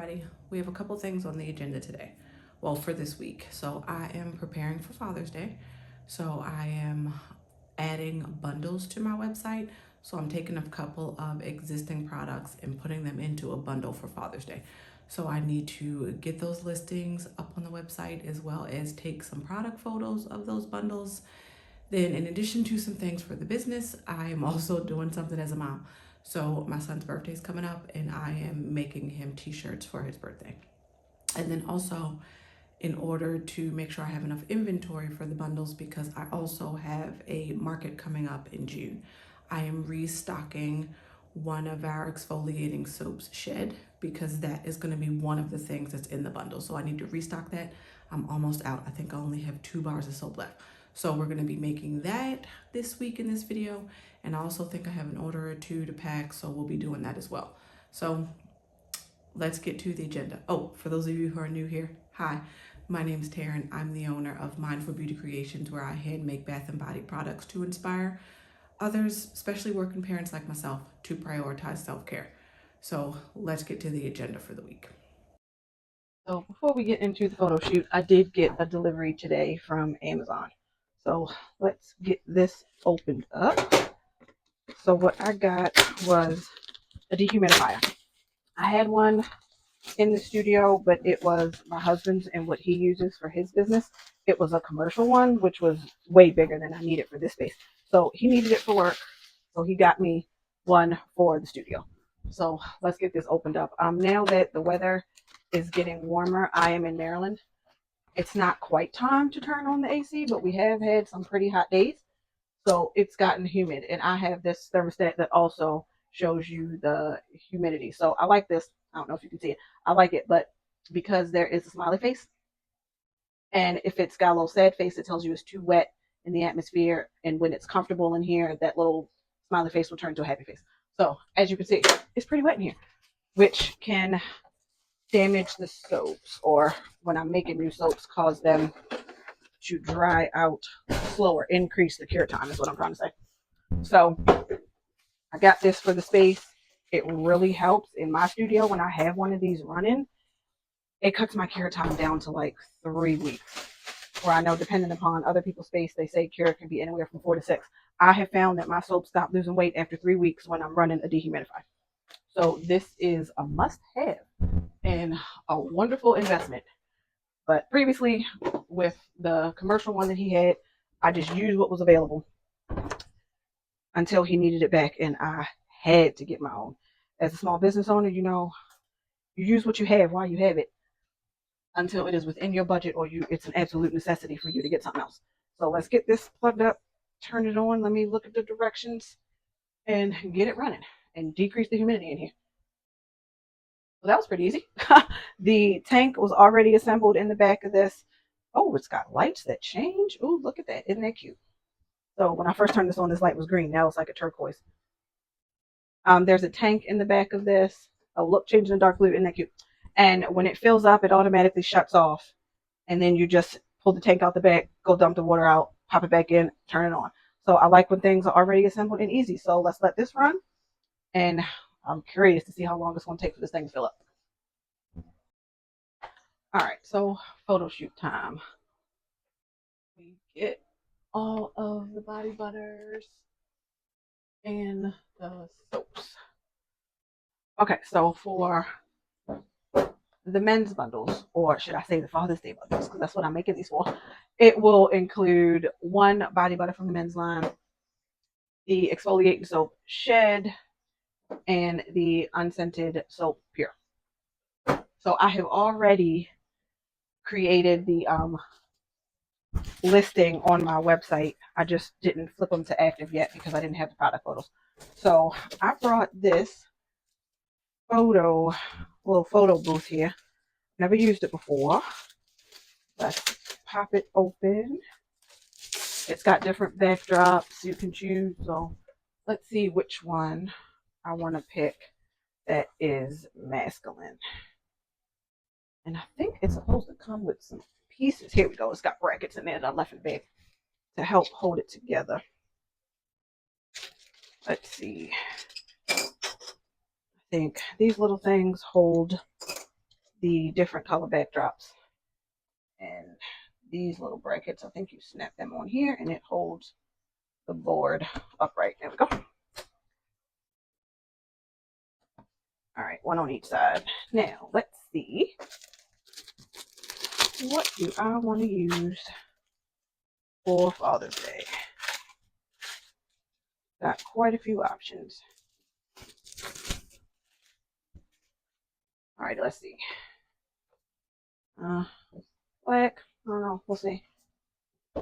everybody. We have a couple things on the agenda today. Well, for this week. So I am preparing for Father's Day. So I am adding bundles to my website. So I'm taking a couple of existing products and putting them into a bundle for Father's Day. So I need to get those listings up on the website as well as take some product photos of those bundles. Then, in addition to some things for the business, I am also doing something as a mom. So, my son's birthday is coming up, and I am making him t shirts for his birthday. And then, also, in order to make sure I have enough inventory for the bundles, because I also have a market coming up in June, I am restocking one of our exfoliating soaps shed because that is going to be one of the things that's in the bundle. So I need to restock that. I'm almost out. I think I only have 2 bars of soap left. So we're going to be making that this week in this video. And I also think I have an order or two to pack. So we'll be doing that as well. So let's get to the agenda. Oh, for those of you who are new here, hi. My name is Taryn. I'm the owner of Mindful Beauty Creations, where I hand make bath and body products to inspire others, especially working parents like myself, to prioritize self care. So let's get to the agenda for the week. So before we get into the photo shoot, I did get a delivery today from Amazon. So let's get this opened up. So what I got was a dehumidifier. I had one in the studio, but it was my husband's and what he uses for his business. It was a commercial one, which was way bigger than I needed for this space. So he needed it for work. So he got me one for the studio. So let's get this opened up. Now that the weather is getting warmer, I am in Maryland. It's not quite time to turn on the AC, but we have had some pretty hot days. So it's gotten humid. And I have this thermostat that also shows you the humidity. So I like this. I don't know if you can see it. I like it, but because there is a smiley face, and if it's got a little sad face, it tells you it's too wet in the atmosphere. And when it's comfortable in here, that little smiley face will turn to a happy face. So as you can see, it's pretty wet in here, which can damage the soaps, or when I'm making new soaps, cause them to dry out slower, increase the cure time is what I'm trying to say. So I got this for the space. It really helps in my studio when I have one of these running. It cuts my cure time down to like 3 weeks. Where I know, depending upon other people's space, they say cure can be anywhere from 4 to 6. I have found that my soap stopped losing weight after 3 weeks when I'm running a dehumidifier. So this is a must-have and a wonderful investment. But previously, with the commercial one that he had, I just used what was available until he needed it back, and I had to get my own. As a small business owner, you use what you have while you have it until it is within your budget, or it's an absolute necessity for you to get something else. So let's get this plugged up, turn it on. Let me look at the directions and get it running and decrease the humidity in here. Well, that was pretty easy. The tank was already assembled in the back of this. Oh, it's got lights that change. Oh, look at that. Isn't that cute? So when I first turned this on, this light was green. Now it's like a turquoise. There's a tank in the back of this. Oh, look, changing the dark blue. Isn't that cute? And when it fills up, it automatically shuts off. And then you just pull the tank out the back, go dump the water out, pop it back in, turn it on. So I like when things are already assembled and easy. So let's let this run. And I'm curious to see how long it's going to take for this thing to fill up. All right, so photo shoot time. We get all of the body butters and the soaps. Okay, so for the men's bundles, or should I say the Father's Day bundles, because that's what I'm making these for, it will include one body butter from the men's line, the exfoliating soap Shed, and the unscented soap Pure. So I have already created the listing on my website. I just didn't flip them to active yet because I didn't have the product photos. So I brought this little photo booth here. Never used it before. Let's pop it open. It's got different backdrops you can choose. So let's see which one I want to pick that is masculine. And I think it's supposed to come with some pieces. Here we go. It's got brackets in there that I left in the bag to help hold it together. Let's see. I think these little things hold the different color backdrops. And these little brackets, I think you snap them on here and it holds the board upright. There we go. All right, one on each side. Now, let's see. What do I want to use for Father's Day? Got quite a few options. All right, let's see. Black. I don't know. We'll see.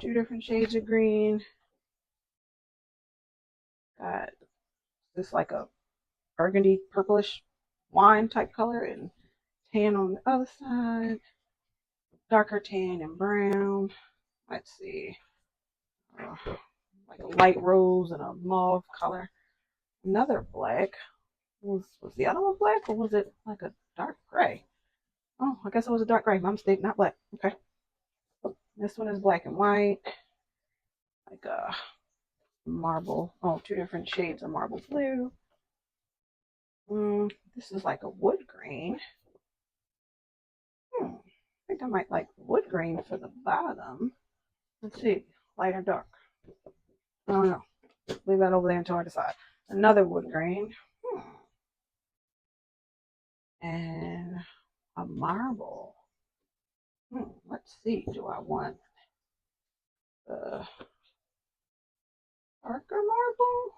2 different shades of green. Got this like a burgundy purplish wine type color and tan on the other side. Darker tan and brown. Let's see. Like a light rose and a mauve color. Another black. Was the other one black or was it like a dark gray? Oh, I guess it was a dark gray. My mistake, not black. Okay. This one is black and white. Like a marble. Oh, 2 different shades of marble blue. This is like a wood green. I think I might like wood green for the bottom. Let's see. Light or dark? I don't know. Leave that over there until I decide. Another wood green. And a marble. Let's see. Do I want the darker marble?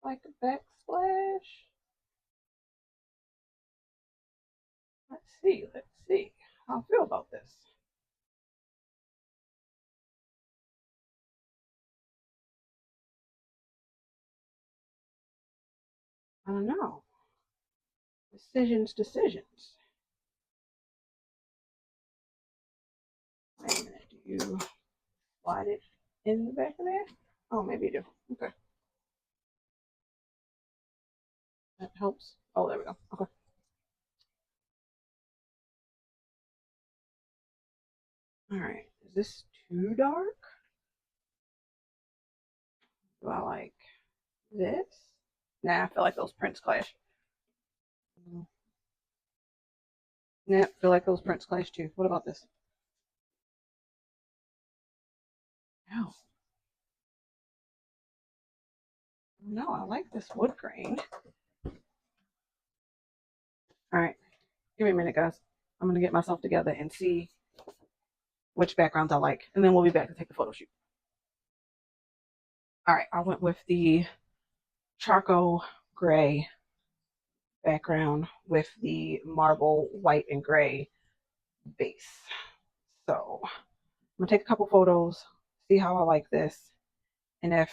Like a backsplash? Let's see. How I feel about this. I don't know. Decisions. Wait a minute. Do you slide it in the back of there? Oh, maybe you do. Okay. That helps. Oh, there we go. Okay. All right. Is this too dark? Do I like this? Nah, I feel like those prints clash. Nah, I feel like those prints clash too. What about this? No. No, I like this wood grain. All right. Give me a minute, guys. I'm going to get myself together and see which backgrounds I like. And then we'll be back to take the photo shoot. All right. I went with the charcoal gray background with the marble white and gray base. So I'm going to take a couple photos, see how I like this. And if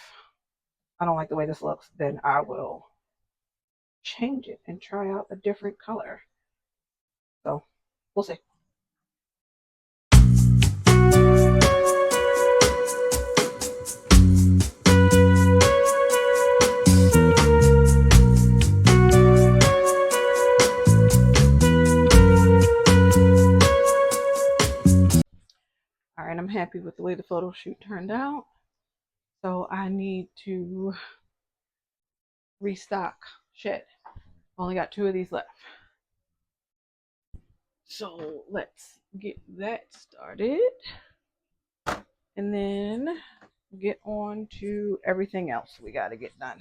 I don't like the way this looks, then I will change it and try out a different color. So we'll see. All right, I'm happy with the way the photo shoot turned out. So I need to restock shit. Only got 2 of these left. So let's get that started. And then get on to everything else we got to get done.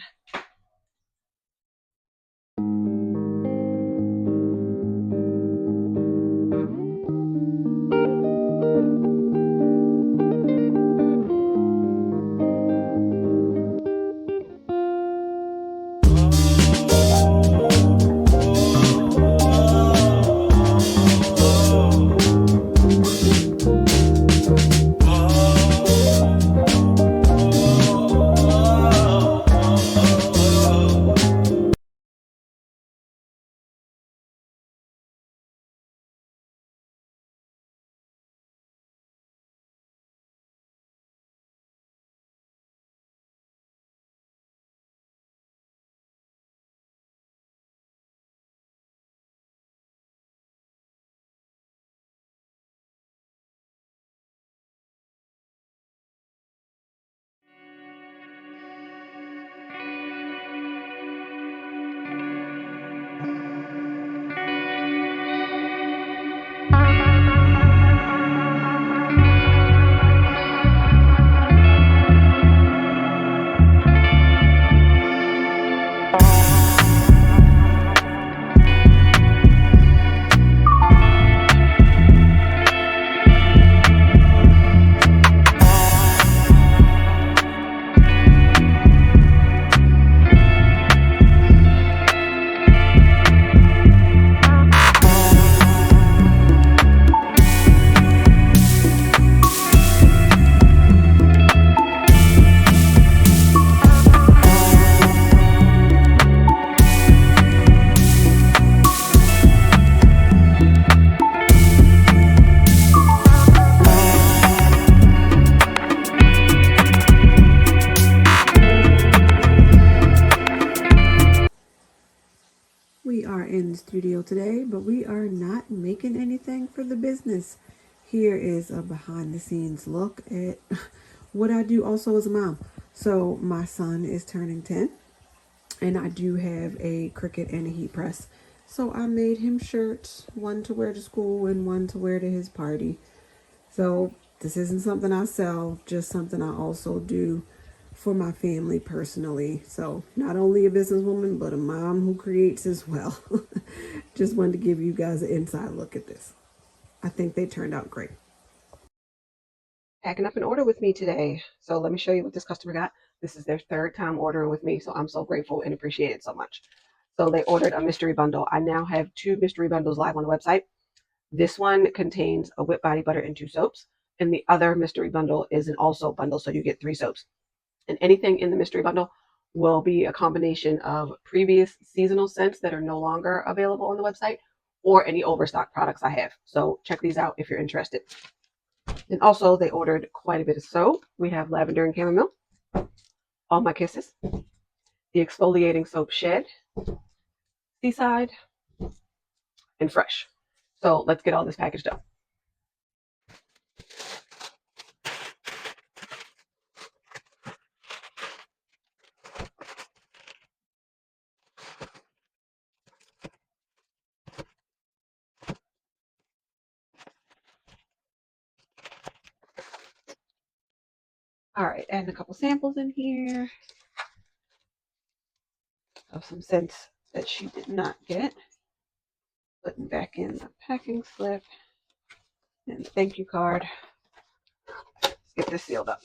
in the studio today, but we are not making anything for the business. Here is a behind the scenes look at what I do also as a mom. So my son is turning 10 and I do have a Cricut and a heat press. So I made him shirts, one to wear to school and one to wear to his party. So this isn't something I sell, just something I also do for my family personally. So not only a businesswoman, but a mom who creates as well. Just wanted to give you guys an inside look at this. I think they turned out great. Packing up an order with me today. So let me show you what this customer got. This is their third time ordering with me, so I'm so grateful and appreciate it so much. So they ordered a mystery bundle. I now have 2 mystery bundles live on the website. This one contains a whipped body butter and 2 soaps, and the other mystery bundle is an all soap bundle, so you get 3 soaps. And anything in the mystery bundle will be a combination of previous seasonal scents that are no longer available on the website or any overstock products I have. So check these out if you're interested. And also, they ordered quite a bit of soap. We have lavender and chamomile, All My Kisses, the exfoliating soap Shed, Seaside, and Fresh. So let's get all this packaged up. All right, adding a couple samples in here of some scents that she did not get. Putting back in the packing slip and the thank you card. Let's get this sealed up.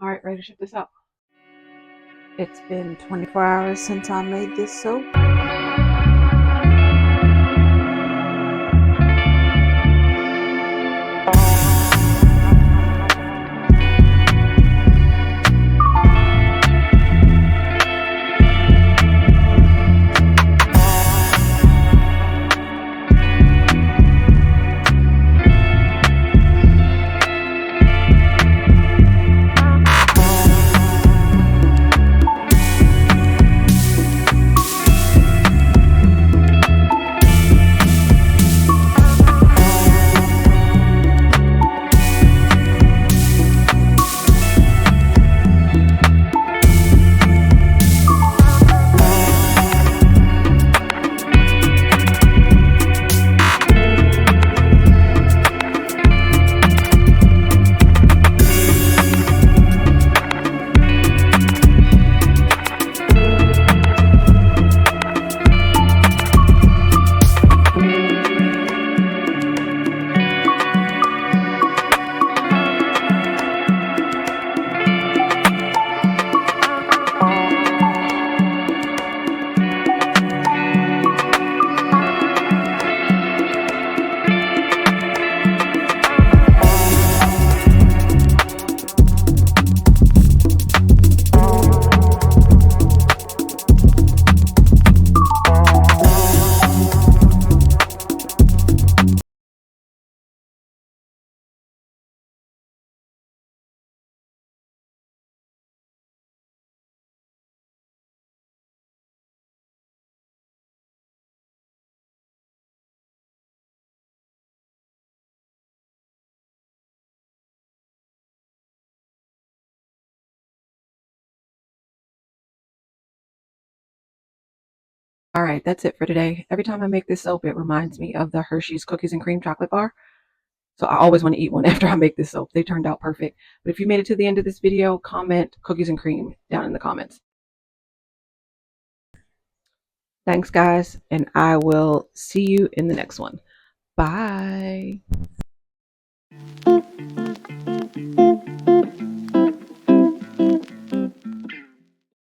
All right, ready to ship this out. It's been 24 hours since I made this soap. All right, that's it for today. Every time I make this soap, it reminds me of the Hershey's Cookies and Cream Chocolate Bar. So I always want to eat one after I make this soap. They turned out perfect. But if you made it to the end of this video, comment cookies and cream down in the comments. Thanks, guys, and I will see you in the next one. Bye.